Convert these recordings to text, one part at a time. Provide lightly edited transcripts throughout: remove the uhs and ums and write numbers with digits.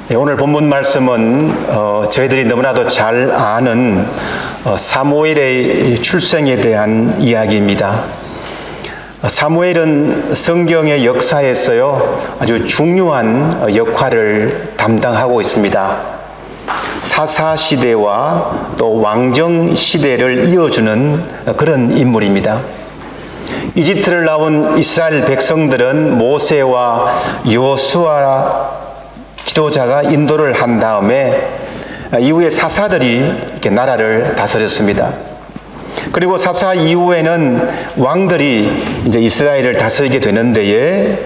오늘 본문 말씀은 저희들이 너무나도 잘 아는 사무엘의 출생에 대한 이야기입니다. 사무엘은 성경의 역사에서요 아주 중요한 역할을 담당하고 있습니다. 사사 시대와 또 왕정 시대를 이어주는 그런 인물입니다. 이집트를 나온 이스라엘 백성들은 모세와 여호수아 지도자가 인도를 한 다음에 이후에 사사들이 이렇게 나라를 다스렸습니다. 그리고 사사 이후에는 왕들이 이제 이스라엘을 다스리게 되는데에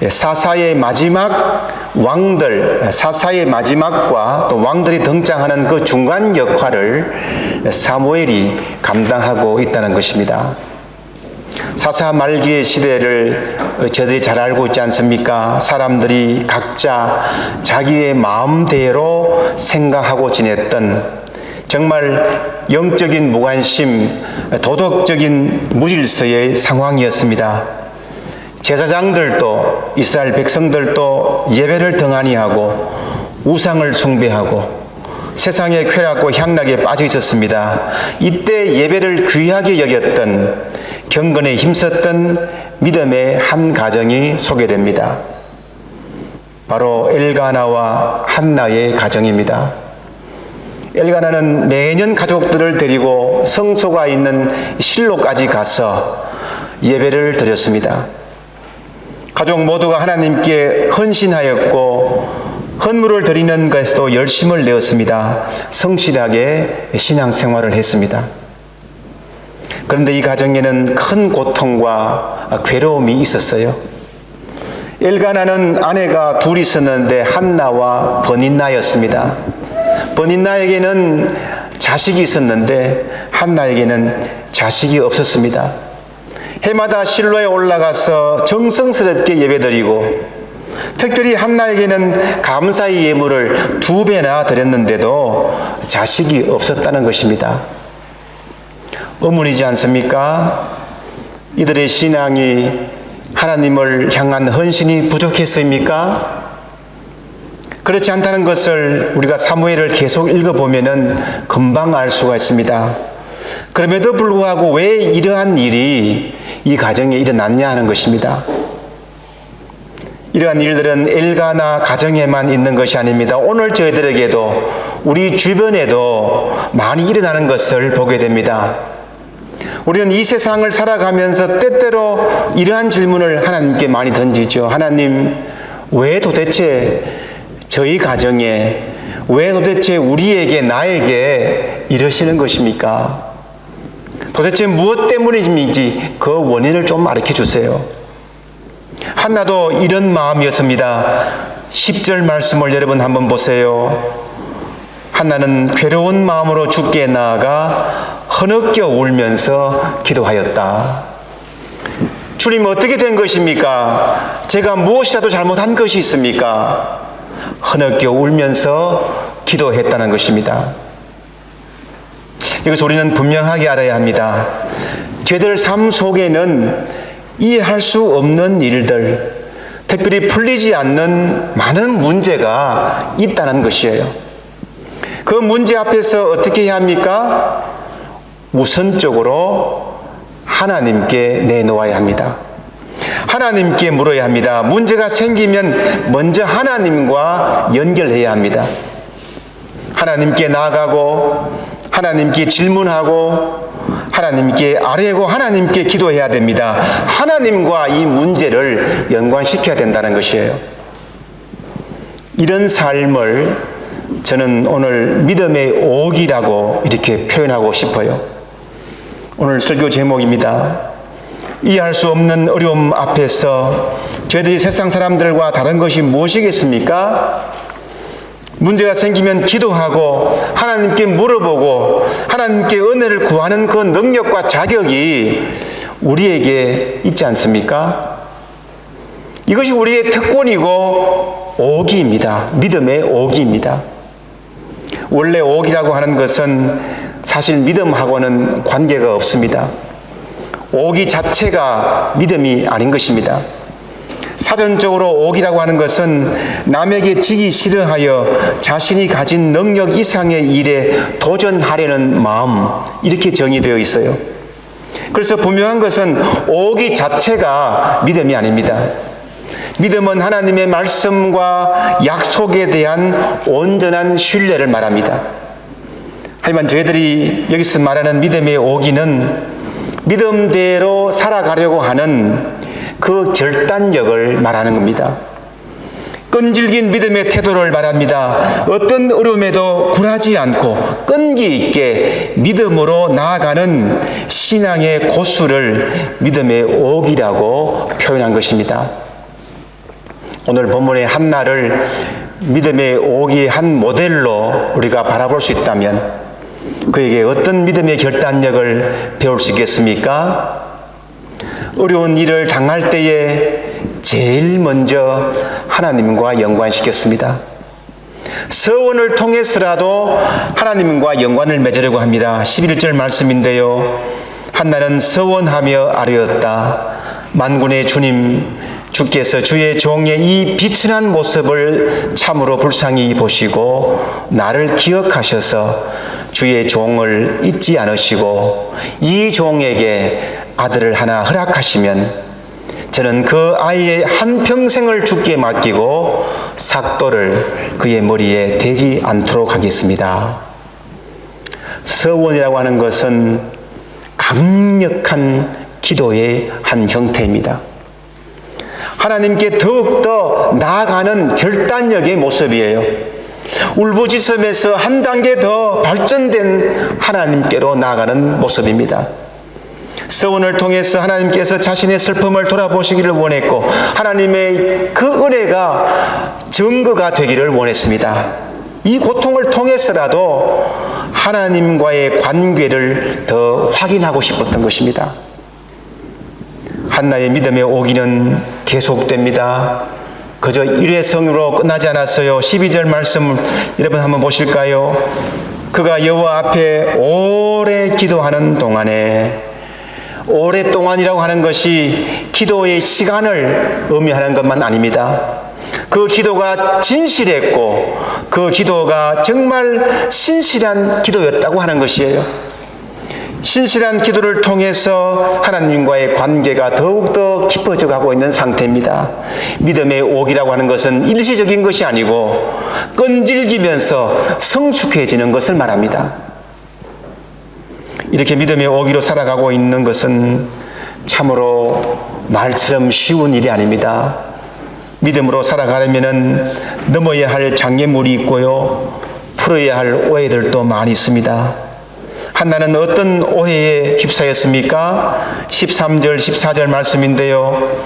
사사의 마지막 왕들, 사사의 마지막과 또 왕들이 등장하는 그 중간 역할을 사무엘이 감당하고 있다는 것입니다. 사사 말기의 시대를 저희들이 잘 알고 있지 않습니까? 사람들이 각자 자기의 마음대로 생각하고 지냈던 정말 영적인 무관심, 도덕적인 무질서의 상황이었습니다. 제사장들도 이스라엘 백성들도 예배를 등한히 하고 우상을 숭배하고 세상의 쾌락과 향락에 빠져 있었습니다. 이때 예배를 귀하게 여겼던 경건에 힘썼던 믿음의 한 가정이 소개됩니다. 바로 엘가나와 한나의 가정입니다. 엘가나는 매년 가족들을 데리고 성소가 있는 실로까지 가서 예배를 드렸습니다. 가족 모두가 하나님께 헌신하였고 헌물을 드리는 것에도 열심을 내었습니다. 성실하게 신앙생활을 했습니다. 그런데 이 가정에는 큰 고통과 괴로움이 있었어요. 엘가나는 아내가 둘이 있었는데 한나와 버닌나였습니다. 버닌나에게는 자식이 있었는데 한나에게는 자식이 없었습니다. 해마다 실로에 올라가서 정성스럽게 예배드리고 특별히 한나에게는 감사의 예물을 2배나 드렸는데도 자식이 없었다는 것입니다. 의문이지 않습니까? 이들의 신앙이 하나님을 향한 헌신이 부족했습니까? 그렇지 않다는 것을 우리가 사무엘을 계속 읽어보면은 금방 알 수가 있습니다. 그럼에도 불구하고 왜 이러한 일이 이 가정에 일어났냐 하는 것입니다. 이러한 일들은 엘가나 가정에만 있는 것이 아닙니다. 오늘 저희들에게도 우리 주변에도 많이 일어나는 것을 보게 됩니다. 우리는 이 세상을 살아가면서 때때로 이러한 질문을 하나님께 많이 던지죠. 하나님, 왜 도대체 저희 가정에, 왜 도대체 우리에게, 나에게 이러시는 것입니까? 도대체 무엇 때문인지 그 원인을 좀 가르쳐 주세요. 한나도 이런 마음이었습니다. 10절 말씀을 여러분 한번 보세요. 한나는 괴로운 마음으로 주께 나아가 흐느껴 울면서 기도하였다. 주님, 어떻게 된 것입니까? 제가 무엇이라도 잘못한 것이 있습니까? 흐느껴 울면서 기도했다는 것입니다. 이것을 우리는 분명하게 알아야 합니다. 저희들 삶 속에는 이해할 수 없는 일들, 특별히 풀리지 않는 많은 문제가 있다는 것이에요. 그 문제 앞에서 어떻게 해야 합니까? 우선적으로 하나님께 내놓아야 합니다. 하나님께 물어야 합니다. 문제가 생기면 먼저 하나님과 연결해야 합니다. 하나님께 나아가고 하나님께 질문하고 하나님께 아뢰고 하나님께 기도해야 됩니다. 하나님과 이 문제를 연관시켜야 된다는 것이에요. 이런 삶을 저는 오늘 믿음의 옥이라고 이렇게 표현하고 싶어요. 오늘 설교 제목입니다. 이해할 수 없는 어려움 앞에서 저희들이 세상 사람들과 다른 것이 무엇이겠습니까? 문제가 생기면 기도하고 하나님께 물어보고 하나님께 은혜를 구하는 그 능력과 자격이 우리에게 있지 않습니까? 이것이 우리의 특권이고 옥입니다. 믿음의 옥입니다. 원래 옥이라고 하는 것은 사실 믿음하고는 관계가 없습니다. 옥이 자체가 믿음이 아닌 것입니다. 사전적으로 오기라고 하는 것은 남에게 지기 싫어하여 자신이 가진 능력 이상의 일에 도전하려는 마음, 이렇게 정의되어 있어요. 그래서 분명한 것은 오기 자체가 믿음이 아닙니다. 믿음은 하나님의 말씀과 약속에 대한 온전한 신뢰를 말합니다. 하지만 저희들이 여기서 말하는 믿음의 오기는 믿음대로 살아가려고 하는 그 결단력을 말하는 겁니다. 끈질긴 믿음의 태도를 말합니다. 어떤 어려움에도 굴하지 않고 끈기 있게 믿음으로 나아가는 신앙의 고수를 믿음의 오기라고 표현한 것입니다. 오늘 본문의 한나를 믿음의 오기의 한 모델로 우리가 바라볼 수 있다면 그에게 어떤 믿음의 결단력을 배울 수 있겠습니까? 어려운 일을 당할 때에 제일 먼저 하나님과 연관시켰습니다. 서원을 통해서라도 하나님과 연관을 맺으려고 합니다. 11절 말씀인데요. 한나는 서원하며 아뢰었다. 만군의 주님, 주께서 주의 종의 이 비천한 모습을 참으로 불쌍히 보시고 나를 기억하셔서 주의 종을 잊지 않으시고 이 종에게 아들을 하나 허락하시면 저는 그 아이의 한평생을 주께 맡기고 삭도를 그의 머리에 대지 않도록 하겠습니다. 서원이라고 하는 것은 강력한 기도의 한 형태입니다. 하나님께 더욱더 나아가는 결단력의 모습이에요. 울부짖음에서 한 단계 더 발전된 하나님께로 나아가는 모습입니다. 서원을 통해서 하나님께서 자신의 슬픔을 돌아보시기를 원했고 하나님의 그 은혜가 증거가 되기를 원했습니다. 이 고통을 통해서라도 하나님과의 관계를 더 확인하고 싶었던 것입니다. 한나의 믿음의 오기는 계속됩니다. 그저 일회성으로 끝나지 않았어요. 12절 말씀 여러분 한번 보실까요? 그가 여호와 앞에 오래 기도하는 동안에, 오랫동안이라고 하는 것이 기도의 시간을 의미하는 것만 아닙니다. 그 기도가 진실했고 그 기도가 정말 신실한 기도였다고 하는 것이에요. 신실한 기도를 통해서 하나님과의 관계가 더욱더 깊어져 가고 있는 상태입니다. 믿음의 오기라고 하는 것은 일시적인 것이 아니고 끈질기면서 성숙해지는 것을 말합니다. 이렇게 믿음의 오기로 살아가고 있는 것은 참으로 말처럼 쉬운 일이 아닙니다. 믿음으로 살아가려면 넘어야 할 장애물이 있고요, 풀어야 할 오해들도 많이 있습니다. 한나는 어떤 오해에 휩싸였습니까? 13절 14절 말씀인데요.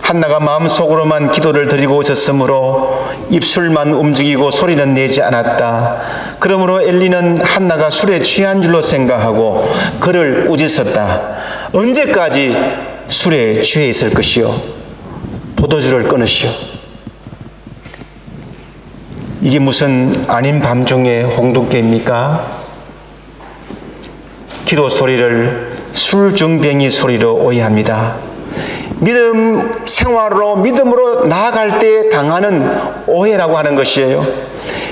한나가 마음속으로만 기도를 드리고 있었으므로 입술만 움직이고 소리는 내지 않았다. 그러므로 엘리는 한나가 술에 취한 줄로 생각하고 그를 꾸짖었다. 언제까지 술에 취해 있을 것이요? 포도주를 끊으시오. 이게 무슨 아닌 밤중에 홍두깨입니까? 기도 소리를 술중뱅이 소리로 오해합니다. 믿음 생활로 믿음으로 나아갈 때 당하는 오해라고 하는 것이에요.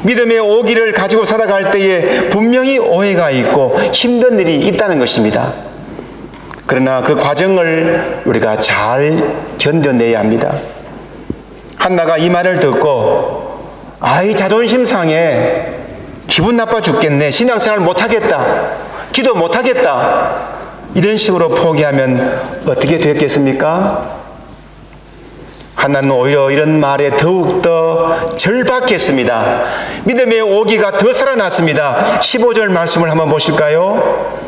믿음의 오기를 가지고 살아갈 때에 분명히 오해가 있고 힘든 일이 있다는 것입니다. 그러나 그 과정을 우리가 잘 견뎌내야 합니다. 한나가 이 말을 듣고 아이 자존심 상해, 기분 나빠 죽겠네, 신앙생활 못하겠다, 기도 못하겠다, 이런 식으로 포기하면 어떻게 됐겠습니까? 한나는 오히려 이런 말에 더욱더 절박했습니다. 믿음의 오기가 더 살아났습니다. 15절 말씀을 한번 보실까요?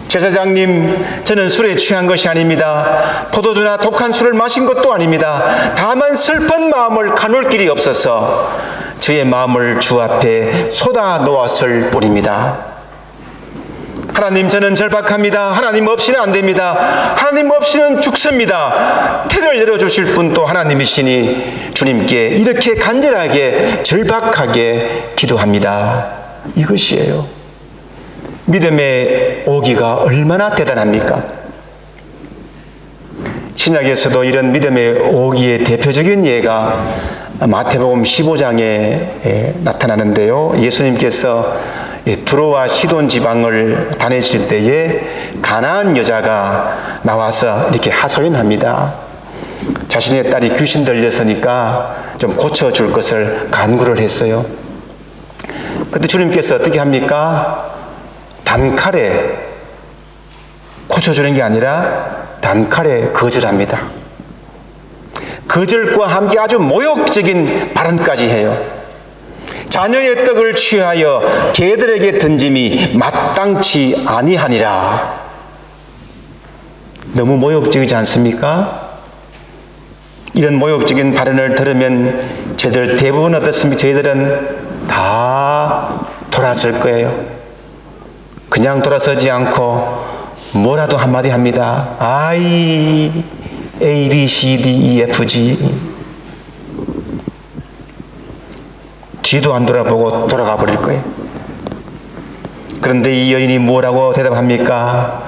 제사장님, 저는 술에 취한 것이 아닙니다. 포도주나 독한 술을 마신 것도 아닙니다. 다만 슬픈 마음을 가눌 길이 없어서 주의 마음을 주 앞에 쏟아 놓았을 뿐입니다. 하나님, 저는 절박합니다. 하나님 없이는 안 됩니다. 하나님 없이는 죽습니다. 태를 열어주실 분 또 하나님이시니 주님께 이렇게 간절하게 절박하게 기도합니다. 이것이에요. 믿음의 오기가 얼마나 대단합니까? 신약에서도 이런 믿음의 오기의 대표적인 예가 마태복음 15장에 나타나는데요. 예수님께서 두로와 시돈 지방을 다니실 때에 가나안 여자가 나와서 이렇게 하소연합니다. 자신의 딸이 귀신 들렸으니까 좀 고쳐줄 것을 간구를 했어요. 그때 주님께서 어떻게 합니까? 단칼에 고쳐주는 게 아니라 단칼에 거절합니다. 거절과 함께 아주 모욕적인 발언까지 해요. 자녀의 떡을 취하여 개들에게 던짐이 마땅치 아니하니라. 너무 모욕적이지 않습니까? 이런 모욕적인 발언을 들으면 저희들 대부분 어떻습니까? 저희들은 다 돌았을 거예요. 그냥 돌아서지 않고 뭐라도 한마디 합니다. I, A, B, C, D, E, F, G. 뒤도 안 돌아보고 돌아가 버릴 거예요. 그런데 이 여인이 뭐라고 대답합니까?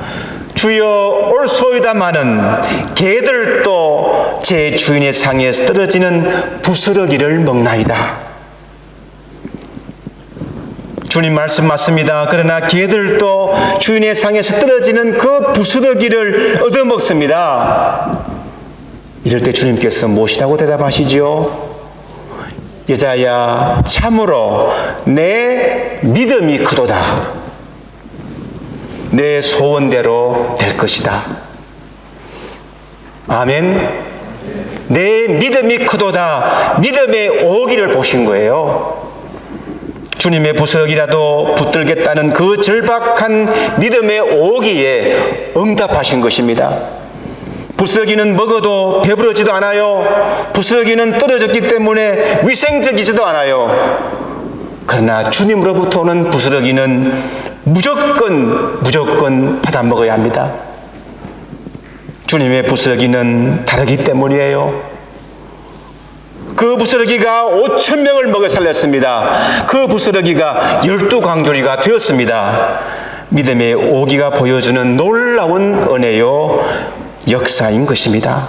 주여 옳소이다마는 개들도 제 주인의 상에서 떨어지는 부스러기를 먹나이다. 주님 말씀 맞습니다. 그러나 개들도 주인의 상에서 떨어지는 그 부스러기를 얻어먹습니다. 이럴 때 주님께서 무엇이라고 대답하시지요? 여자야, 참으로 내 믿음이 크도다. 내 소원대로 될 것이다. 아멘. 내 믿음이 크도다. 믿음의 오기를 보신 거예요. 주님의 부스러기라도 붙들겠다는 그 절박한 믿음의 오기에 응답하신 것입니다. 부스러기는 먹어도 배부르지도 않아요. 부스러기는 떨어졌기 때문에 위생적이지도 않아요. 그러나 주님으로부터 오는 부스러기는 무조건 받아 먹어야 합니다. 주님의 부스러기는 다르기 때문이에요. 그 부스러기가 5,000명을 먹여 살렸습니다. 그 부스러기가 12광조리가 되었습니다. 믿음의 오기가 보여주는 놀라운 은혜요 역사인 것입니다.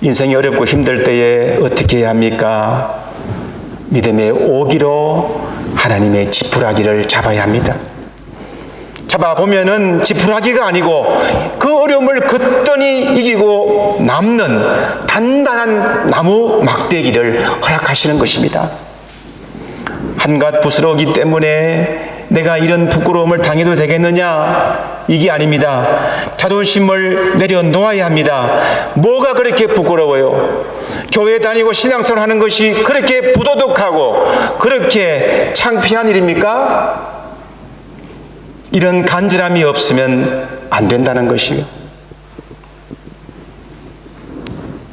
인생이 어렵고 힘들 때에 어떻게 해야 합니까? 믿음의 오기로 하나님의 지푸라기를 잡아야 합니다. 잡아보면은 지푸라기가 아니고 그 어려움을 거뜬히 이기고 남는 단단한 나무 막대기를 허락하시는 것입니다. 한갓 부스러기 때문에 내가 이런 부끄러움을 당해도 되겠느냐? 이게 아닙니다. 자존심을 내려놓아야 합니다. 뭐가 그렇게 부끄러워요? 교회 다니고 신앙생활 하는 것이 그렇게 부도덕하고 그렇게 창피한 일입니까? 이런 간절함이 없으면 안 된다는 것이요.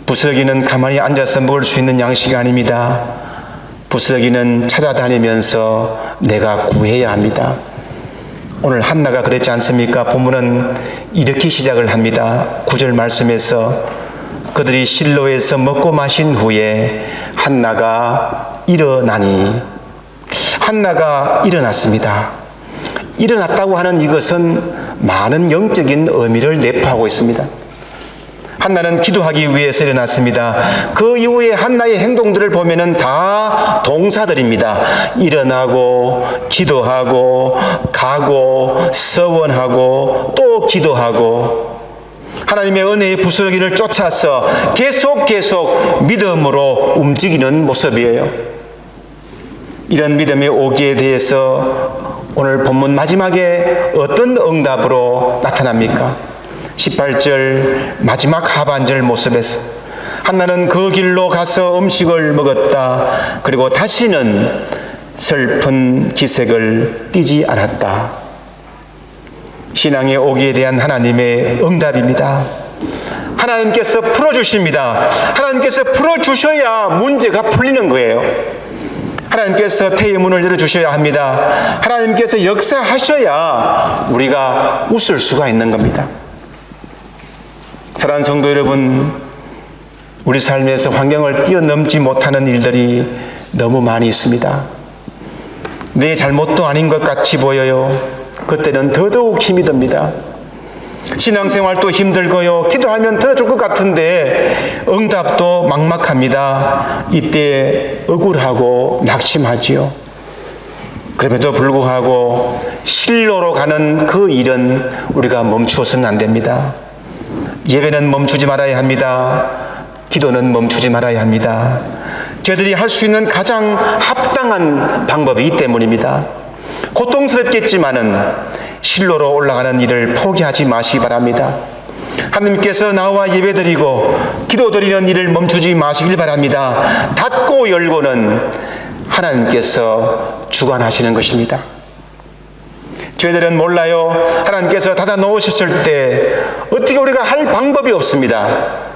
부스러기는 가만히 앉아서 먹을 수 있는 양식이 아닙니다. 부스러기는 찾아다니면서 내가 구해야 합니다. 오늘 한나가 그랬지 않습니까? 본문은 이렇게 시작을 합니다. 9절 말씀에서 그들이 실로에서 먹고 마신 후에 한나가 일어나니, 한나가 일어났습니다. 일어났다고 하는 이것은 많은 영적인 의미를 내포하고 있습니다. 한나는 기도하기 위해서 일어났습니다. 그 이후에 한나의 행동들을 보면은 다 동사들입니다. 일어나고, 기도하고, 가고, 서원하고, 또 기도하고, 하나님의 은혜의 부스러기를 쫓아서 계속 믿음으로 움직이는 모습이에요. 이런 믿음의 오기에 대해서 오늘 본문 마지막에 어떤 응답으로 나타납니까? 18절 마지막 하반절 모습에서 한나는 그 길로 가서 음식을 먹었다. 그리고 다시는 슬픈 기색을 띠지 않았다. 신앙의 오기에 대한 하나님의 응답입니다. 하나님께서 풀어주십니다. 하나님께서 풀어주셔야 문제가 풀리는 거예요. 하나님께서 태의 문을 열어주셔야 합니다. 하나님께서 역사하셔야 우리가 웃을 수가 있는 겁니다. 사랑하는 성도 여러분, 우리 삶에서 환경을 뛰어넘지 못하는 일들이 너무 많이 있습니다. 내 잘못도 아닌 것 같이 보여요. 그때는 더더욱 힘이 듭니다. 신앙생활도 힘들고요. 기도하면 들어줄 것 같은데 응답도 막막합니다. 이때 억울하고 낙심하지요. 그럼에도 불구하고 실로로 가는 그 일은 우리가 멈추어서는 안 됩니다. 예배는 멈추지 말아야 합니다. 기도는 멈추지 말아야 합니다. 저희들이 할 수 있는 가장 합당한 방법이기 때문입니다. 고통스럽겠지만은 실로로 올라가는 일을 포기하지 마시기 바랍니다. 하나님께서 나와 예배드리고 기도드리는 일을 멈추지 마시길 바랍니다. 닫고 열고는 하나님께서 주관하시는 것입니다. 저희들은 몰라요. 하나님께서 닫아 놓으셨을 때 어떻게 우리가 할 방법이 없습니다.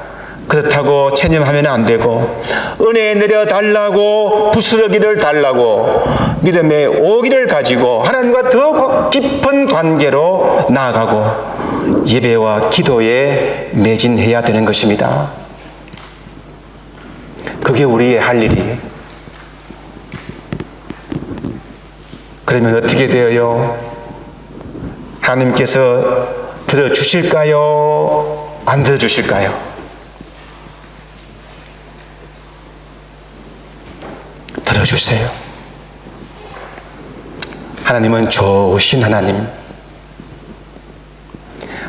그렇다고 체념하면 안 되고 은혜 내려달라고 부스러기를 달라고 믿음의 오기를 가지고 하나님과 더 깊은 관계로 나아가고 예배와 기도에 매진해야 되는 것입니다. 그게 우리의 할 일이에요. 그러면 어떻게 되어요? 하나님께서 들어주실까요? 안 들어주실까요? 들어주세요. 하나님은 좋으신 하나님.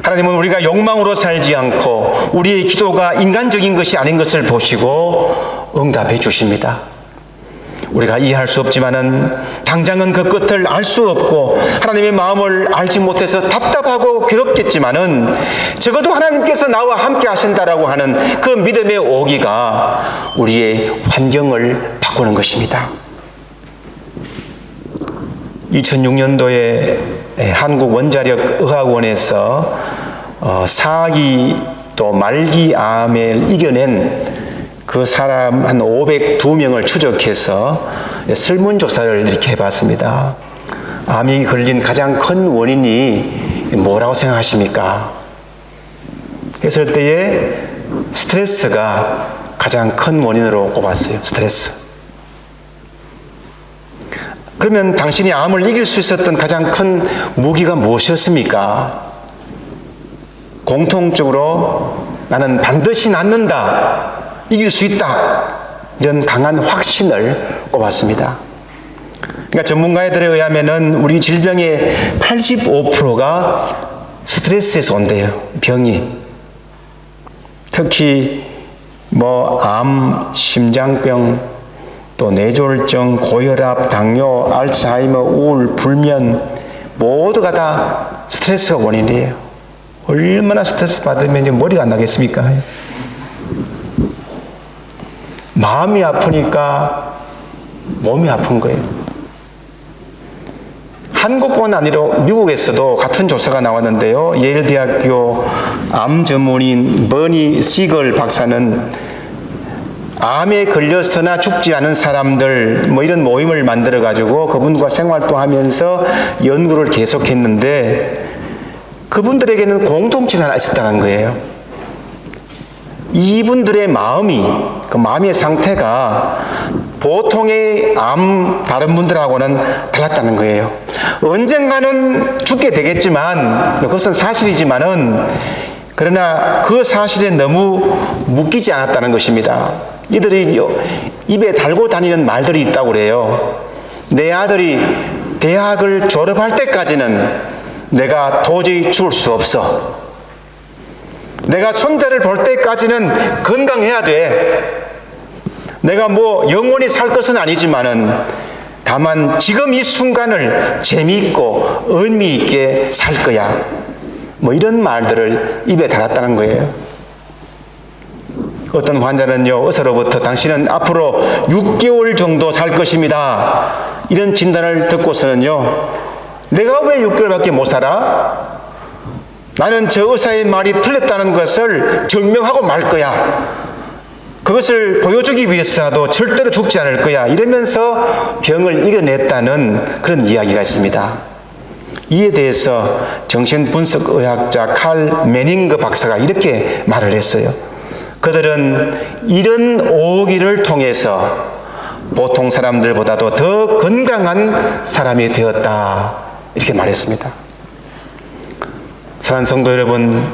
하나님은 우리가 욕망으로 살지 않고 우리의 기도가 인간적인 것이 아닌 것을 보시고 응답해 주십니다. 우리가 이해할 수 없지만은 당장은 그 끝을 알 수 없고 하나님의 마음을 알지 못해서 답답하고 괴롭겠지만은 적어도 하나님께서 나와 함께 하신다라고 하는 그 믿음의 오기가 우리의 환경을 바꾸는 것입니다. 2006년도에 한국원자력의학원에서 사기 또 말기암을 이겨낸 그 사람 한 502명을 추적해서 설문조사를 이렇게 해봤습니다. 암이 걸린 가장 큰 원인이 뭐라고 생각하십니까? 했을 때에 스트레스가 가장 큰 원인으로 꼽았어요. 스트레스. 그러면 당신이 암을 이길 수 있었던 가장 큰 무기가 무엇이었습니까? 공통적으로 나는 반드시 낫는다. 이길 수 있다. 이런 강한 확신을 꼽았습니다. 그러니까 전문가들에 의하면은 우리 질병의 85%가 스트레스에서 온대요. 병이. 특히 암, 심장병, 또 뇌졸중, 고혈압, 당뇨, 알츠하이머, 우울, 불면 모두가 다 스트레스가 원인이에요. 얼마나 스트레스 받으면 이제 머리가 안 나겠습니까? 마음이 아프니까 몸이 아픈 거예요. 한국뿐 아니라 미국에서도 같은 조사가 나왔는데요. 예일대학교 암 전문인 버니 시걸 박사는 암에 걸려서나 죽지 않은 사람들 이런 모임을 만들어 가지고 그분과 생활도 하면서 연구를 계속했는데 그분들에게는 공통점이 하나 있었다는 거예요. 이분들의 그 마음의 상태가 보통의 다른 분들하고는 달랐다는 거예요. 언젠가는 죽게 되겠지만, 그것은 사실이지만은, 그러나 그 사실에 너무 묶이지 않았다는 것입니다. 이들이 입에 달고 다니는 말들이 있다고 그래요. 내 아들이 대학을 졸업할 때까지는 내가 도저히 죽을 수 없어. 내가 손자를 볼 때까지는 건강해야 돼. 내가 영원히 살 것은 아니지만은 다만 지금 이 순간을 재미있고 의미 있게 살 거야. 이런 말들을 입에 달았다는 거예요. 어떤 환자는요, 의사로부터 당신은 앞으로 6개월 정도 살 것입니다. 이런 진단을 듣고서는요, 내가 왜 6개월밖에 못 살아? 나는 저 의사의 말이 틀렸다는 것을 증명하고 말 거야. 그것을 보여주기 위해서라도 절대로 죽지 않을 거야. 이러면서 병을 이겨냈다는 그런 이야기가 있습니다. 이에 대해서 정신분석의학자 칼 매닝거 박사가 이렇게 말을 했어요. 그들은 이런 오기를 통해서 보통 사람들보다도 더 건강한 사람이 되었다. 이렇게 말했습니다. 사랑하는 성도 여러분,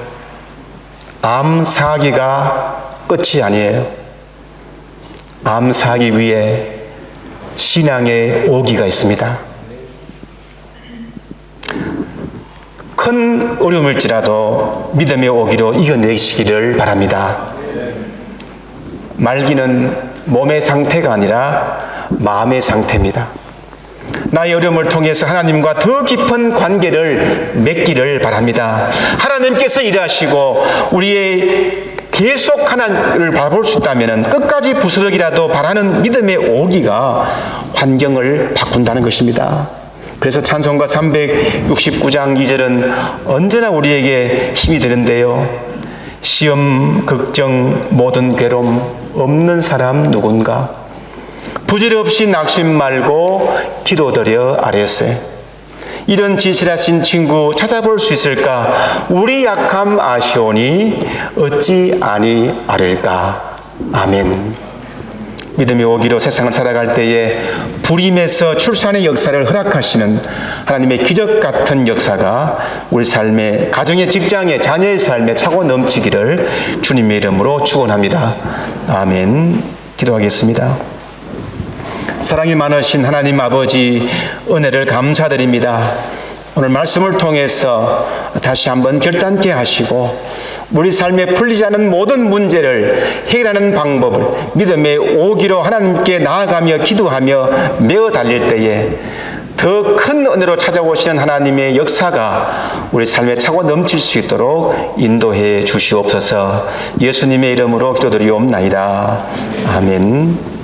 암 사기가 끝이 아니에요. 암 사기 위에 신앙의 오기가 있습니다. 큰 어려움일지라도 믿음의 오기로 이겨내시기를 바랍니다. 말기는 몸의 상태가 아니라 마음의 상태입니다. 나의 어려움을 통해서 하나님과 더 깊은 관계를 맺기를 바랍니다. 하나님께서 일하시고 우리의 계속 하나님을 바라볼 수 있다면 끝까지 부스러기라도 바라는 믿음의 오기가 환경을 바꾼다는 것입니다. 그래서 찬송가 369장 2절은 언제나 우리에게 힘이 되는데요. 시험, 걱정, 모든 괴로움 없는 사람 누군가? 부질없이 낙심 말고 기도드려 아뢰었어요. 이런 진실하신 친구 찾아볼 수 있을까? 우리 약함 아시오니 어찌 아니하릴까? 아멘. 믿음의 오기로 세상을 살아갈 때에 불임에서 출산의 역사를 허락하시는 하나님의 기적 같은 역사가 우리 삶의 가정의 직장의 자녀의 삶에 차고 넘치기를 주님의 이름으로 축원합니다. 아멘. 기도하겠습니다. 사랑이 많으신 하나님 아버지, 은혜를 감사드립니다. 오늘 말씀을 통해서 다시 한번 결단케 하시고 우리 삶에 풀리지 않은 모든 문제를 해결하는 방법을 믿음의 오기로 하나님께 나아가며 기도하며 메어 달릴 때에 더 큰 은혜로 찾아오시는 하나님의 역사가 우리 삶에 차고 넘칠 수 있도록 인도해 주시옵소서. 예수님의 이름으로 기도드리옵나이다. 아멘.